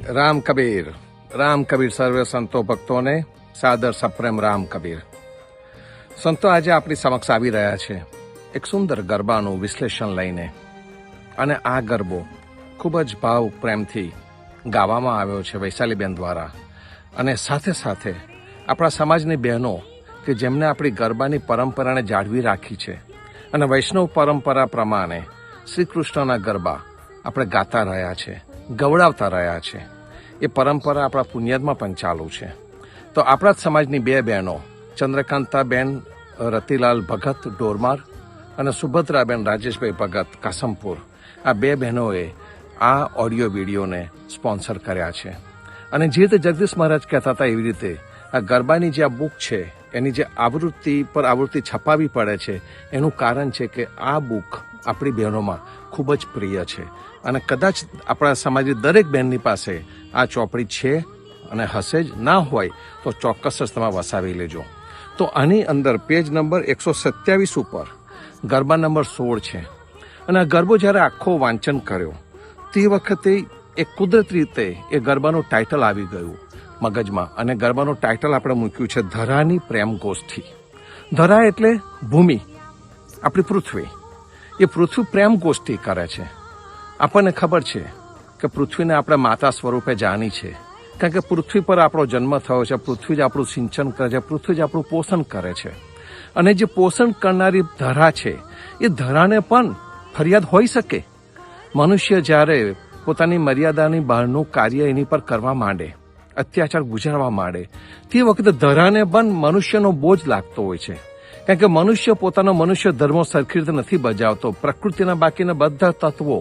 રામ કબીર સર્વે સંતો ભક્તોને સાદર સપ્રેમ રામ કબીર. સંતો આજે આપણી સમક્ષ આવી રહ્યા છે એક સુંદર ગરબાનું વિશ્લેષણ લઈને, અને આ ગરબો ખૂબ જ ભાવ પ્રેમથી ગાવામાં આવ્યો છે વૈશાલીબેન દ્વારા. અને સાથે સાથે આપણા સમાજની બહેનો કે જેમને આપણી ગરબાની પરંપરાને જાળવી રાખી છે, અને વૈષ્ણવ પરંપરા પ્રમાણે શ્રી કૃષ્ણના ગરબા આપણે ગાતા રહ્યા છે, ગવડાવતા રહ્યા છે. એ પરંપરા આપણા પુણ્યમાં પણ ચાલુ છે. તો આપણા જ સમાજની બે બહેનો ચંદ્રકાંતાબેન રતિલાલ ભગત ડોરમાર અને સુભદ્રાબેન રાજેશભાઈ ભગત કાસમપુર, આ બે બહેનોએ આ ઓડિયો વિડીયોને સ્પોન્સર કર્યા છે. અને જે રીતે જગદીશ મહારાજ કહેતા હતા એવી રીતે આ ગરબાની જે આ બુક છે એની જે આવૃત્તિ છપાવી પડે છે, એનું કારણ છે કે આ બુક આપણી બહેનોમાં ખૂબ જ પ્રિય છે. અને કદાચ આપણા સમાજની દરેક બહેનની પાસે આ ચોપડી છે અને હશે જ, ના હોય તો ચોક્કસ જ તમે વસાવી લેજો. તો આની અંદર પેજ નંબર 127 ઉપર ગરબા નંબર 16 છે. અને આ ગરબો જ્યારે આખો વાંચન કર્યો તે વખતે એક કુદરતી રીતે એ ગરબાનું ટાઇટલ આવી ગયું મગજમાં, અને ગરબાનું ટાઇટલ આપણે મૂક્યું છે ધરાની પ્રેમ ગોષ્ઠી. ધરા એટલે ભૂમિ, આપણી પૃથ્વી. એ પૃથ્વી પ્રેમ ગોષ્ઠી કરે છે. આપણને ખબર છે કે પૃથ્વીને આપણે માતા સ્વરૂપે જાણી છે, કારણ કે પૃથ્વી પર આપણો જન્મ થયો છે, પૃથ્વી જ આપણું સિંચન કરે છે, પૃથ્વી જ આપણું પોષણ કરે છે. અને જે પોષણ કરનારી ધરા છે એ ધરાને પણ ફરિયાદ હોઈ શકે. મનુષ્ય જ્યારે પોતાની મર્યાદાની બહારનું કાર્ય એની પર કરવા માંડે, અત્યાચાર ગુજારવા માંડે, તે વખતે ધરાને પણ મનુષ્યનો બોજ લાગતો હોય છે. કારણ કે મનુષ્ય પોતાનો મનુષ્ય ધર્મ સરખી રીતે નથી બજાવતો. પ્રકૃતિના બાકીના બધા તત્વો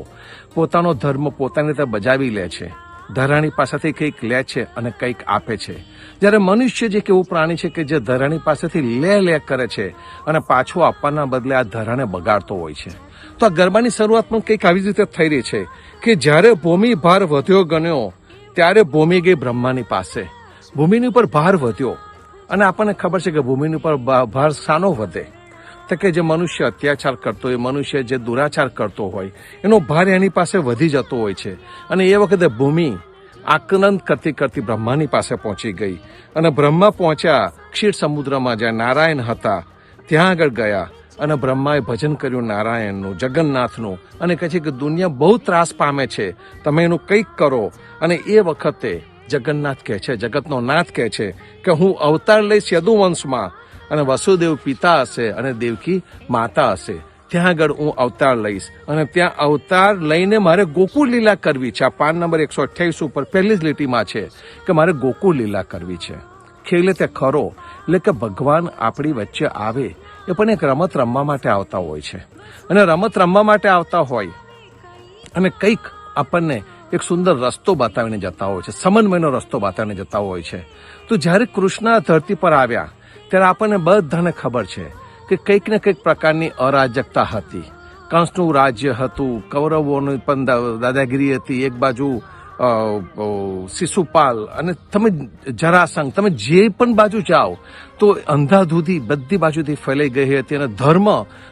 પોતાનો ધર્મ પોતાની રીતે બજાવી લે છે, ધરાણી પાસેથી કંઈક લે છે અને કંઈક આપે છે. જ્યારે મનુષ્ય જે એવું પ્રાણી છે કે જે ધરાણી પાસેથી લે કરે છે અને પાછું આપવાના બદલે આ ધરાને બગાડતો હોય છે. તો આ ગરબાની શરૂઆત પણ કંઈક આવી રીતે થઈ રહી છે કે જ્યારે ભૂમિ ભાર વધ્યો ગણ્યો ત્યારે ભૂમિ ગઈ બ્રહ્માની પાસે. ભૂમિની ઉપર ભાર વધ્યો, અને આપણને ખબર છે કે ભૂમિની ઉપર ભાર શાનો વધે? તો કે જે મનુષ્ય અત્યાચાર કરતો હોય, મનુષ્ય જે દુરાચાર કરતો હોય, એનો ભાર એની પાસે વધી જતો હોય છે. અને એ વખતે ભૂમિ આકલન કરતી બ્રહ્માની પાસે પહોંચી ગઈ. અને બ્રહ્મા પહોંચ્યા ક્ષીર સમુદ્રમાં, જ્યાં નારાયણ હતા ત્યાં આગળ ગયા. અને બ્રહ્માએ ભજન કર્યું નારાયણનું, જગન્નાથનું, અને કહે છે કે દુનિયા બહુ ત્રાસ પામે છે, તમે એનું કંઈક કરો. અને એ વખતે જગન્નાથ કહે છે, જગતનો નાથ કહે છે કે હું અવતાર લઈશ યદુવંશમાં, અને વસુદેવ પિતા હશે અને દેવકી માતા હશે, ત્યાં આગળ હું અવતાર લઈશ. અને ત્યાં અવતાર લઈને મારે ગોકુળ લીલા કરવી છે. આ પાન નંબર 128 ઉપર પહેલી જ લીટીમાં છે કે મારે ગોકુળ લીલા કરવી છે. ખેલે તે ખરો એટલે કે ભગવાન આપણી વચ્ચે આવે એ પણ એક રમત રમવા માટે આવતા હોય છે. અને રમત રમવા માટે આવતા હોય અને કંઈક આપણને એક સુંદર રસ્તો બતાવીને જતા હોય છે, સમન્વયનો રસ્તો બતાવીને જતા હોય છે. તો જ્યારે કૃષ્ણ ધરતી પર આવ્યા ત્યારે આપણને બધાને ખબર છે કે કંઈક ને કંઈક પ્રકારની અરાજકતા હતી. કંસનું રાજ્ય હતું, કૌરવોની પણ દાદાગીરી હતી, એક બાજુ શિશુપાલ, અને તમે જરાસંઘ, તમે જે પણ બાજુ જાઓ તો અંધાધૂધી બધી બાજુથી ફેલાઈ ગઈ હતી, અને ધર્મ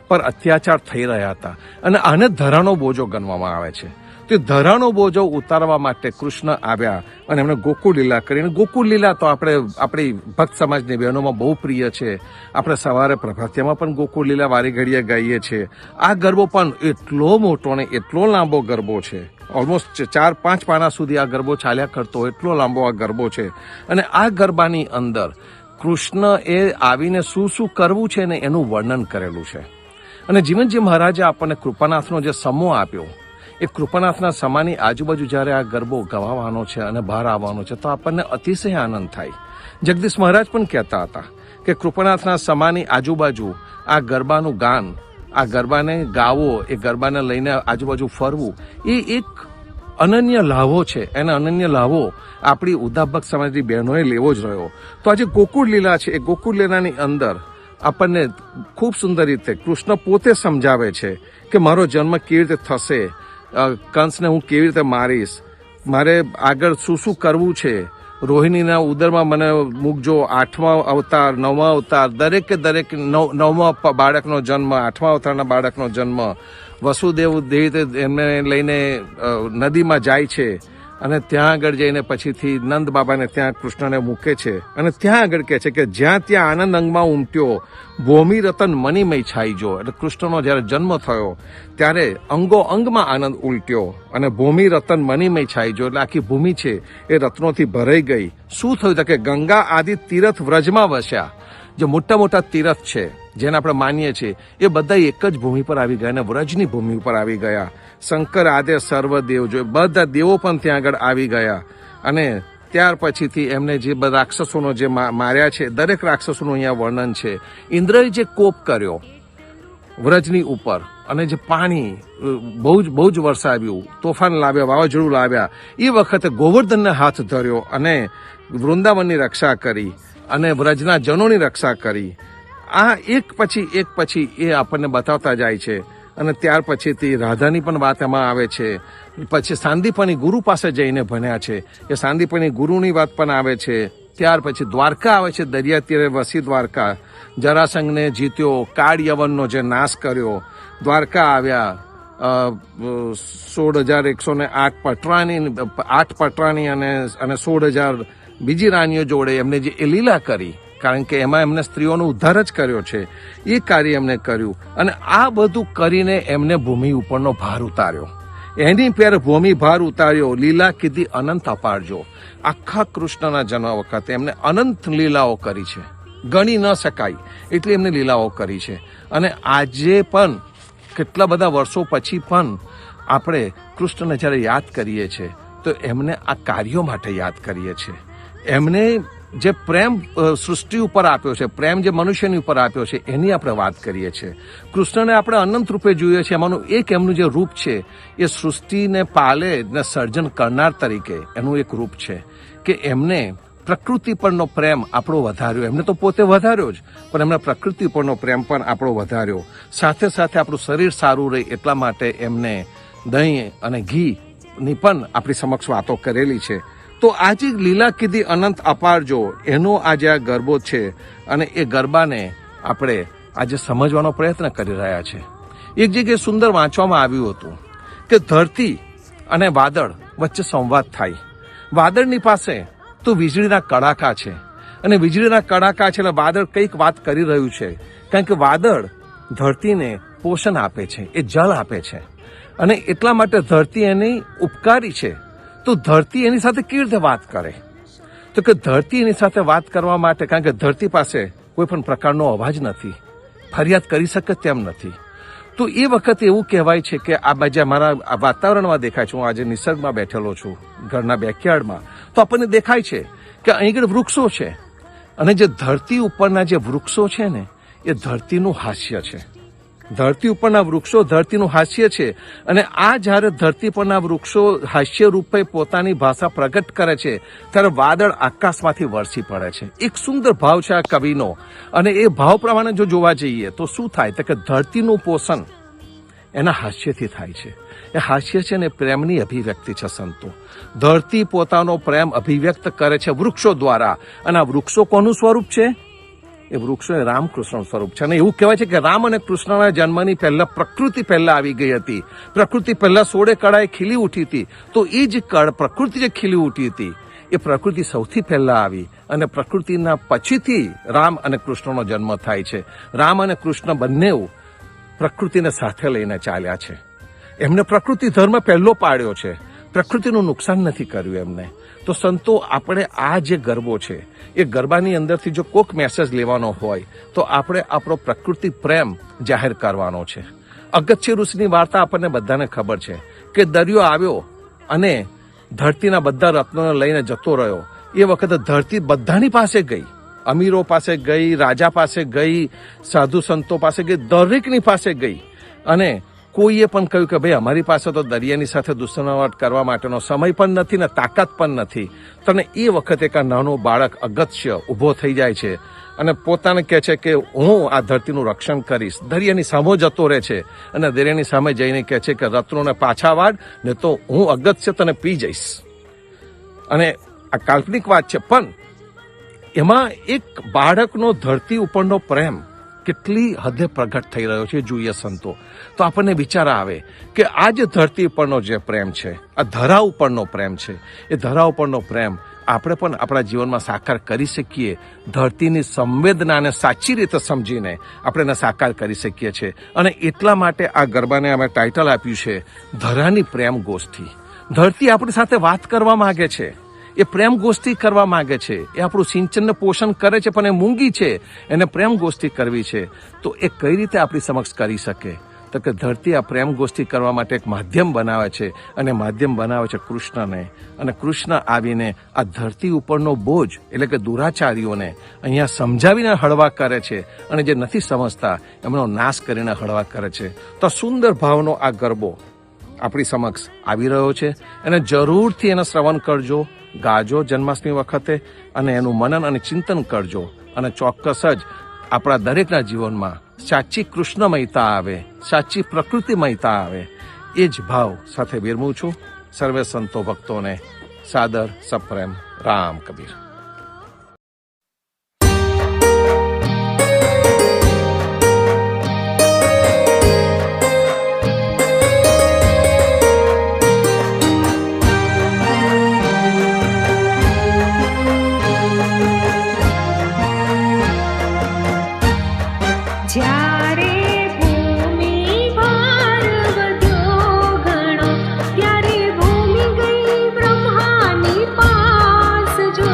પર અત્યાચાર થઈ રહ્યા હતા. અને આને ધરાનો બોજો ગણવામાં આવે છે. તે ધરાનો બોજો ઉતારવા માટે કૃષ્ણ આવ્યા અને એમણે ગોકુળ લીલા કરી. અને ગોકુળ લીલા તો આપણી ભક્ત સમાજની બહેનોમાં બહુ પ્રિય છે. આપણે સવારે પ્રભાતિયામાં પણ ગોકુળ લીલા વારી ઘડીએ ગાઈએ છીએ. આ ગરબો પણ એટલો મોટો અને એટલો લાંબો ગરબો છે, ઓલમોસ્ટ 4-5 પાના સુધી આ ગરબો ચાલ્યા કરતો, એટલો લાંબો આ ગરબો છે. અને આ ગરબાની અંદર કૃષ્ણ એ આવીને શું કરવું છે ને એનું વર્ણન કરેલું છે. અને જીવનજી મહારાજે આપણને કૃપાનાથનો જે સમૂહ આપ્યો, એ કૃપાનાથના સમાની આજુબાજુ જ્યારે આ ગરબો ગવાવાનો છે અને બહાર આવવાનો છે તો આપણને અતિશય આનંદ થાય. જગદીશ મહારાજ પણ કહેતા હતા કે કૃપાનાથના સમાની આજુબાજુ આ ગરબાનું ગાન, આ ગરબાને ગાવો, એ ગરબાને લઈને આજુબાજુ ફરવું, એ એક અનન્ય લાહવો છે. એને અનન્ય લાહવો આપણી ઉદ્ધાભક્ત સમાજની બહેનોએ લેવો જ રહ્યો. તો આજે ગોકુળ લીલા છે, એ ગોકુળ લીલાની અંદર આપણને ખૂબ સુંદર રીતે કૃષ્ણ પોતે સમજાવે છે કે મારો જન્મ કેવી રીતે થશે, કંસને હું કેવી રીતે મારીશ, મારે આગળ શું કરવું છે, રોહિણીના ઉદરમાં મને મૂકજો, 8મા અવતાર 9મા અવતાર, દરેક 9મા બાળકનો જન્મ, 8મા અવતારના બાળકનો જન્મ, વસુદેવ દેવ એમને લઈને નદીમાં જાય છે અને ત્યાં આગળ જઈને પછીથી નંદ બાબાને ત્યાં કૃષ્ણને મૂકે છે અને ત્યાં આગળ કહે છે કે જ્યાં ત્યાં આનંદ અંગમાં ઉમટ્યો ભૂમિ રતન મણિમય છાઈજો. એટલે કૃષ્ણનો જ્યારે જન્મ થયો ત્યારે અંગો અંગમાં આનંદ ઉલટ્યો અને ભૂમિ રતન મણિમય છાઈજો. એટલે આખી ભૂમિ છે એ રત્નોથી ભરાઈ ગઈ. શું થયું કે ગંગા આદિ તીર્થ વ્રજમાં વસ્યા. જે મોટા મોટા તીર્થ છે જેને આપણે માનીએ છીએ એ બધા એક જ ભૂમિ પર આવી ગયા અને વ્રજની ભૂમિ ઉપર આવી ગયા. શંકર આદે સર્વ દેવ જો બધા દેવો પણ ત્યાં આગળ આવી ગયા. અને ત્યાર પછીથી એમને જે રાક્ષસોનો જે માર્યા છે દરેક રાક્ષસોનું અહીંયા વર્ણન છે. ઇન્દ્રએ જે કોપ કર્યો વ્રજની ઉપર અને જે પાણી બહુ જ વરસાવ્યું, તોફાન લાવ્યા, વાવાઝોડું લાવ્યા, એ વખતે ગોવર્ધનને હાથ ધર્યો અને વૃંદાવનની રક્ષા કરી અને વ્રજના જનોની રક્ષા કરી. આ એક પછી એ આપણને બતાવતા જાય છે. અને ત્યાર પછીથી રાધાની પણ વાત એમાં આવે છે. પછી સાંદીપની ગુરુ પાસે જઈને ભણ્યા છે એ સાંદીપની ગુરુની વાત પણ આવે છે. ત્યાર પછી દ્વારકા આવે છે, દરિયા તીરે વસી દ્વારકા, જરાસંઘને જીત્યો, કાળ યવનનો જે નાશ કર્યો, દ્વારકા આવ્યા, 16,108 પટરાની અને 16,000 બીજી રાણીઓ જોડે એમને જે એ લીલા કરી, કારણ કે એમાં એમને સ્ત્રીઓનો ઉદ્ધાર જ કર્યો છે, એ કાર્ય એમને કર્યું. અને આ બધું કરીને એમને ભૂમિ ઉપરનો ભાર ઉતાર્યો. એની પર ભૂમિ ભાર ઉતાર્યો, લીલા કીધી અનંત અપારજો. આખા કૃષ્ણના જન્મ વખતે એમને અનંત લીલાઓ કરી છે, ગણી ન શકાય એટલી એમને લીલાઓ કરી છે. અને આજે પણ કેટલા બધા વર્ષો પછી પણ આપણે કૃષ્ણને જ્યારે યાદ કરીએ છીએ તો એમને આ કાર્યો માટે યાદ કરીએ છીએ. એમને જે પ્રેમ સૃષ્ટિ ઉપર આપ્યો છે, પ્રેમ જે મનુષ્યની ઉપર આપ્યો છે, એની આપણે વાત કરીએ છીએ. કૃષ્ણને આપણે અનંત રૂપે જોઈએ છીએ. એમાંનું એક એમનું જે રૂપ છે એ સૃષ્ટિને પાલે ને સર્જન કરનાર તરીકે એનું એક રૂપ છે કે એમને પ્રકૃતિ પરનો પ્રેમ આપણો વધાર્યો. એમને તો પોતે વધાર્યો જ, પણ એમને પ્રકૃતિ પરનો પ્રેમ પણ આપણો વધાર્યો. સાથે સાથે આપણું શરીર સારું રહે એટલા માટે એમને દહીં અને ઘીની પણ આપણી સમક્ષ વાતો કરેલી છે. તો આજે લીલા કીધી અનંત અપારજો એનો આજે આ ગરબો છે. અને એ ગરબાને આપણે આજે સમજવાનો પ્રયત્ન કરી રહ્યા છે. એક જગ્યાએ સુંદર વાંચવામાં આવ્યું હતું કે ધરતી અને વાદળ વચ્ચે સંવાદ થાય. વાદળની પાસે તો વીજળીના કડાકા છે અને વીજળીના કડાકા છે એટલે વાદળ કંઈક વાત કરી રહ્યું છે, કારણ કે વાદળ ધરતીને પોષણ આપે છે, એ જળ આપે છે અને એટલા માટે ધરતી એની ઉપકારી છે. તો ધરતી એની સાથે કેવી રીતે વાત કરે? તો કે ધરતી એની સાથે વાત કરવા માટે, કારણ કે ધરતી પાસે કોઈ પણ પ્રકારનો અવાજ નથી, ફરિયાદ કરી શકે તેમ નથી. તો એ વખતે એવું કહેવાય છે કે આ બાજુ મારા વાતાવરણમાં દેખાય છે, હું આજે નિસર્ગમાં બેઠેલો છું ઘરના બેકયાર્ડમાં, તો આપણને દેખાય છે કે અહીં આગળ વૃક્ષો છે અને જે ધરતી ઉપરના જે વૃક્ષો છે ને એ ધરતીનું હાસ્ય છે. ધરતી ઉપરના વૃક્ષો ધરતીનું હાસ્ય છે. અને આ જ્યારે ધરતી પરના વૃક્ષો હાસ્ય રૂપે પોતાની ભાષા પ્રગટ કરે છે ત્યારે વાદળ આકાશમાંથી વરસી પડે છે. એક સુંદર ભાવ છે આ કવિનો. અને એ ભાવ પ્રમાણે જો જોવા જઈએ તો શું થાય તો કે ધરતીનું પોષણ એના હાસ્યથી થાય છે. એ હાસ્ય છે ને પ્રેમની અભિવ્યક્તિ છે સંતો. ધરતી પોતાનો પ્રેમ અભિવ્યક્ત કરે છે વૃક્ષો દ્વારા. અને આ વૃક્ષો કોનું સ્વરૂપ છે? એ વૃક્ષો એ રામકૃષ્ણ સ્વરૂપ છે. અને એવું કહેવાય છે કે રામ અને કૃષ્ણના જન્મની પહેલા પ્રકૃતિ પહેલા આવી ગઈ હતી. પ્રકૃતિ પહેલા 16 કળાએ ખીલી ઉઠી હતી. તો એ જ પ્રકૃતિ જે ખીલી ઉઠી હતી એ પ્રકૃતિ સૌથી પહેલા આવી અને પ્રકૃતિના પછીથી રામ અને કૃષ્ણનો જન્મ થાય છે. રામ અને કૃષ્ણ બંને પ્રકૃતિને સાથે લઈને ચાલ્યા છે. એમને પ્રકૃતિ ધર્મ પહેલો પાડ્યો છે, પ્રકૃતિનું નુકસાન નથી કર્યું એમને. તો સંતો આપણે આ જે ગરબો છે એ ગરબાની અંદરથી જો કોઈક મેસેજ લેવાનો હોય તો આપણે આપણો પ્રકૃતિ પ્રેમ જાહેર કરવાનો છે. અગત્ય ઋષિની વાર્તા આપણને બધાને ખબર છે કે દરિયો આવ્યો અને ધરતીના બધા રત્નોને લઈને જતો રહ્યો. એ વખતે ધરતી બધાની પાસે ગઈ, અમીરો પાસે ગઈ, રાજા પાસે ગઈ, સાધુ સંતો પાસે ગઈ, દરેકની પાસે ગઈ. અને કોઈએ પણ કહ્યું કે ભાઈ અમારી પાસે તો દરિયાની સાથે દુશ્મનાવટ કરવા માટેનો સમય પણ નથી ને તાકાત પણ નથી. તને એ વખતે એક નાનો બાળક અગત્ય ઊભો થઈ જાય છે અને પોતાને કહે છે કે હું આ ધરતીનું રક્ષણ કરીશ. દરિયાની સામે જતો રહે છે અને દરિયાની સામે જઈને કહે છે કે રત્નોને પાછા વાળ ને તો હું અગત્ય તને પી જઈશ. અને આ કાલ્પનિક વાત છે પણ એમાં એક બાળકનો ધરતી ઉપરનો પ્રેમ કેટલી હદે પ્રગટ થઈ રહ્યો છે જોઈએ સંતો, તો આપણને વિચાર આવે કે આ જે ધરતી ઉપરનો જે પ્રેમ છે, આ ધરા ઉપરનો પ્રેમ છે, એ ધરા ઉપરનો પ્રેમ આપણે પણ આપણા જીવનમાં સાકાર કરી શકીએ. ધરતીની સંવેદનાને સાચી રીતે સમજીને આપણે એને સાકાર કરી શકીએ છીએ. અને એટલા માટે આ ગરબાને અમે ટાઇટલ આપ્યું છે ધરાની પ્રેમ ગોષ્ઠી. ધરતી આપણી સાથે વાત કરવા માંગે છે, એ પ્રેમ ગોષ્ઠી કરવા માંગે છે. એ આપણું સિંચનને પોષણ કરે છે, પણ એ મૂંગી છે, એને પ્રેમ ગોષ્ઠી કરવી છે. તો એ કઈ રીતે આપણી સમક્ષ કરી શકે? તો કે ધરતી આ પ્રેમ ગોષ્ઠી કરવા માટે એક માધ્યમ બનાવે છે, અને માધ્યમ બનાવે છે કૃષ્ણને. અને કૃષ્ણ આવીને આ ધરતી ઉપરનો બોજ એટલે કે દુરાચારીઓને અહીંયા સમજાવીને હળવા કરે છે, અને જે નથી સમજતા એમનો નાશ કરીને હળવા કરે છે. તો સુંદર ભાવનો આ ગરબો આપણી સમક્ષ આવી રહ્યો છે, અને જરૂરથી એને શ્રવણ કરજો, ગાજો જન્માષ્ટમી વખતે, અને એનું મનન અને ચિંતન કરજો. અને ચોક્કસ જ આપણા દરેકના જીવનમાં સાચી કૃષ્ણમયતા આવે, સાચી પ્રકૃતિમયતા આવે. એ જ ભાવ સાથે વિરમું છું. સર્વે સંતો ભક્તોને સાદર સપ્રેમ રામ કબીર. જ્યારે ભૂમિ ભાર વધ્યો ઘણો, ત્યારે ભૂમિ ગઈ બ્રહ્માની પાસ જો.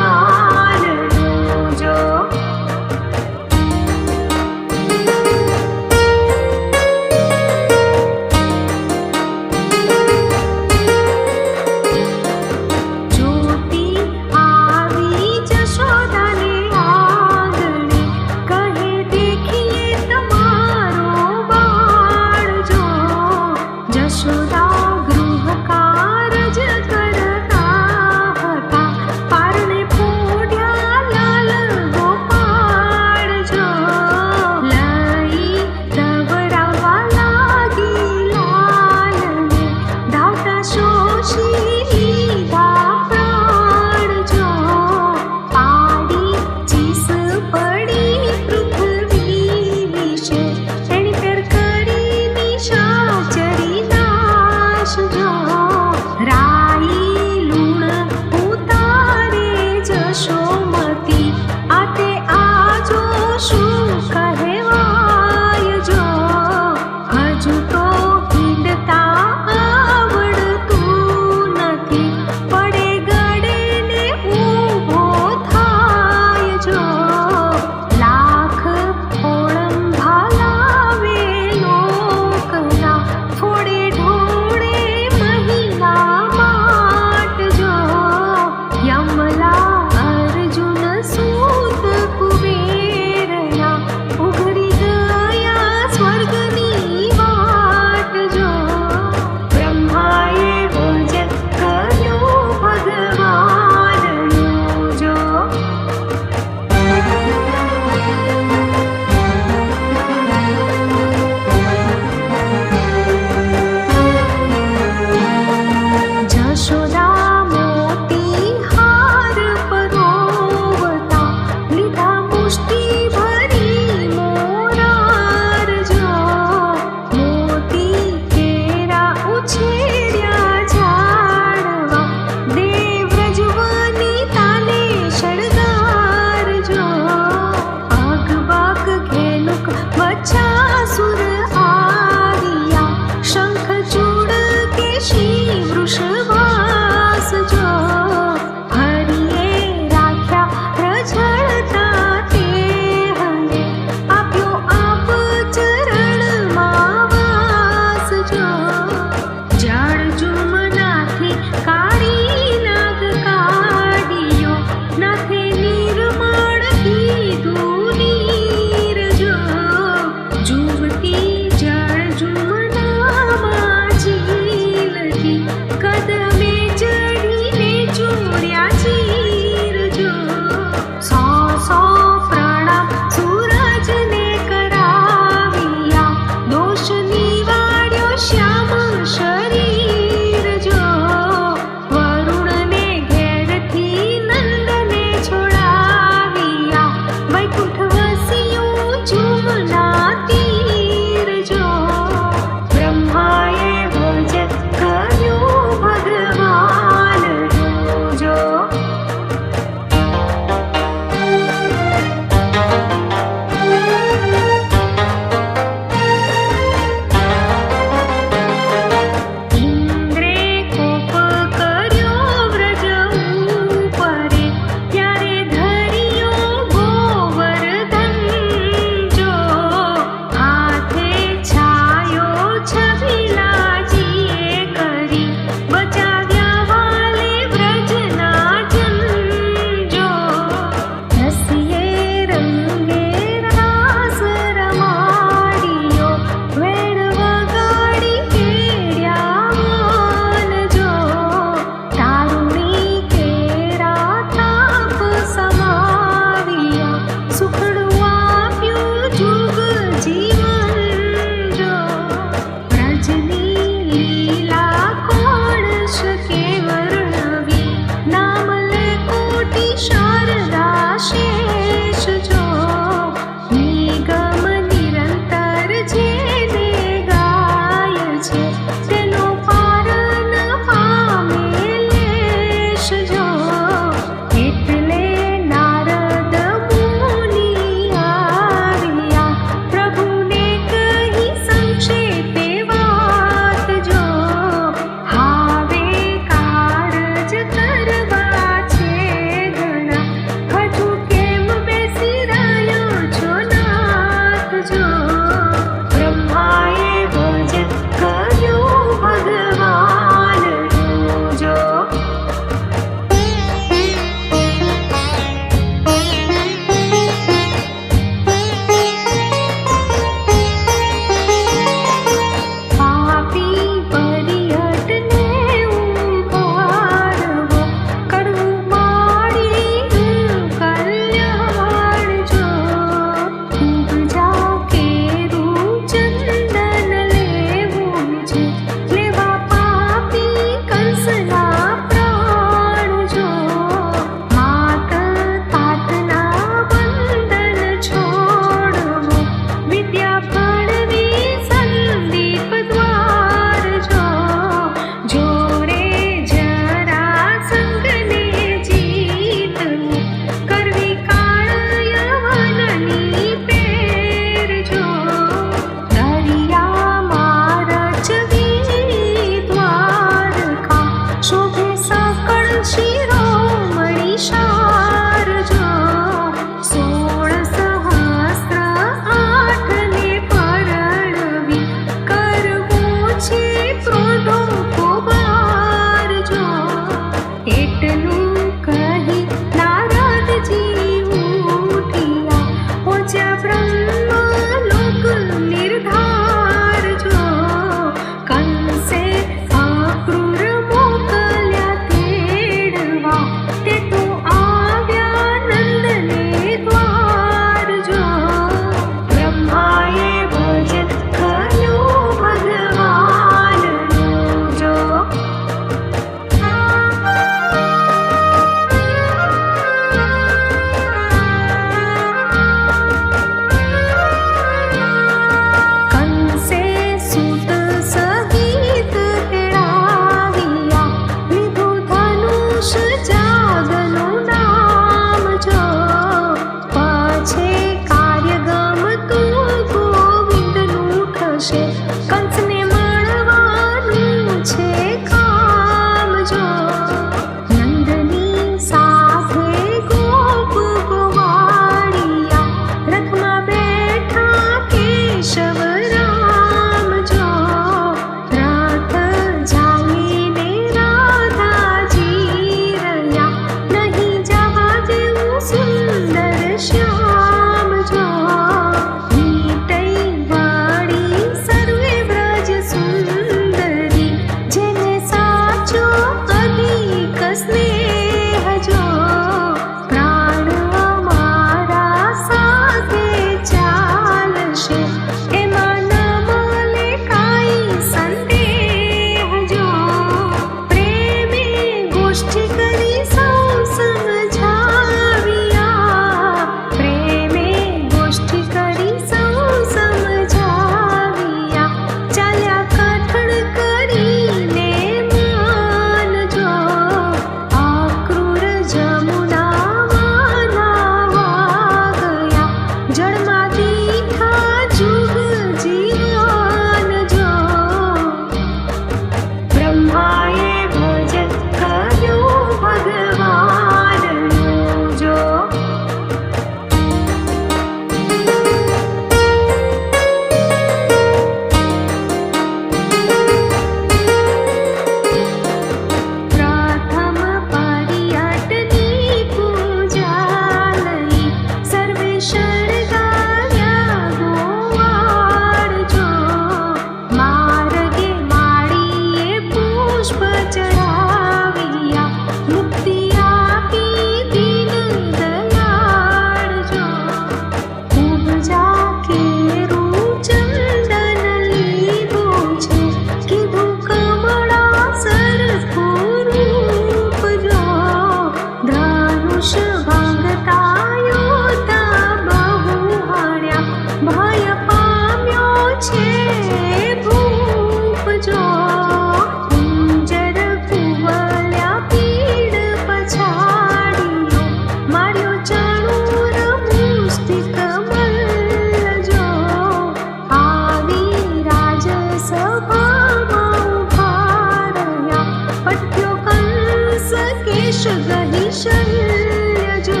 કૌશલ્ય જો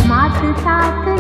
માત તાત